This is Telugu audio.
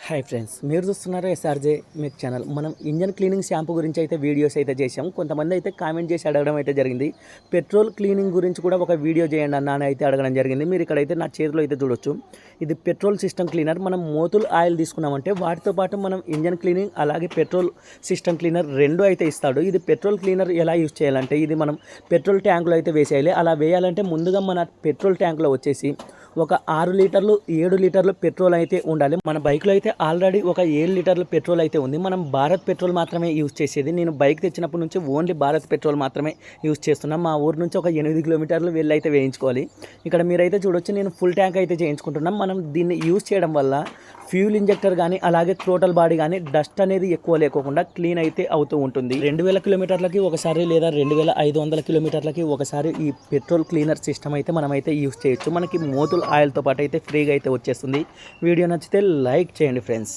హాయ్ ఫ్రెండ్స్, మీరు చూస్తున్నారు ఎస్ఆర్జే మెక్ ఛానల్. మనం ఇంజన్ క్లీనింగ్ షాంపూ గురించి అయితే వీడియోస్ అయితే చేసాం. కొంతమంది అయితే కామెంట్ చేసి అడగడం అయితే జరిగింది. పెట్రోల్ క్లీనింగ్ గురించి కూడా ఒక వీడియో చేయండి అన్న అని అయితే అడగడం జరిగింది. మీరు ఇక్కడైతే నా చేతిలో అయితే చూడొచ్చు. ఇది పెట్రోల్ సిస్టమ్ క్లీనర్. మనం మోతుల్ ఆయిల్ తీసుకున్నామంటే వాటితో పాటు మనం ఇంజన్ క్లీనింగ్ అలాగే పెట్రోల్ సిస్టమ్ క్లీనర్ రెండు అయితే ఇస్తాడు. ఇది పెట్రోల్ క్లీనర్ ఎలా యూజ్ చేయాలంటే ఇది మనం పెట్రోల్ ట్యాంకులో అయితే వేసేయాలి. అలా వేయాలంటే ముందుగా మన పెట్రోల్ ట్యాంకులో వచ్చేసి ఒక 6 లీటర్లు 7 లీటర్లు పెట్రోల్ అయితే ఉండాలి. మన బైక్లో అయితే ఆల్రెడీ ఒక 7 లీటర్ల పెట్రోల్ అయితే ఉంది. మనం భారత్ పెట్రోల్ మాత్రమే యూజ్ చేసేది. నేను బైక్ తెచ్చినప్పటి నుంచి ఓన్లీ భారత్ పెట్రోల్ మాత్రమే యూజ్ చేస్తున్నాం. మా ఊరు నుంచి ఒక 8 కిలోమీటర్లు వెళ్ళి అయితే వేయించుకోవాలి. ఇక్కడ మీరైతే చూడొచ్చు, నేను ఫుల్ ట్యాంక్ అయితే చేయించుకుంటున్నాం. మనం దీన్ని యూజ్ చేయడం వల్ల ఫ్యూల్ ఇంజెక్టర్ కానీ అలాగే థ్రోటల్ బాడీ కానీ డస్ట్ అనేది ఎక్కువ లేకోకుండా క్లీన్ అయితే అవుతూ ఉంటుంది. 2000 కిలోమీటర్లకి ఒకసారి లేదా 2500 కిలోమీటర్లకి ఒకసారి ఈ పెట్రోల్ క్లీనర్ సిస్టమ్ అయితే మనమైతే యూజ్ చేయొచ్చు. మనకి మోతుల్ ఆయిల్తో పాటు అయితే ఫ్రీగా అయితే వచ్చేస్తుంది. వీడియో నచ్చితే లైక్ చేయండి ఫ్రెండ్స్.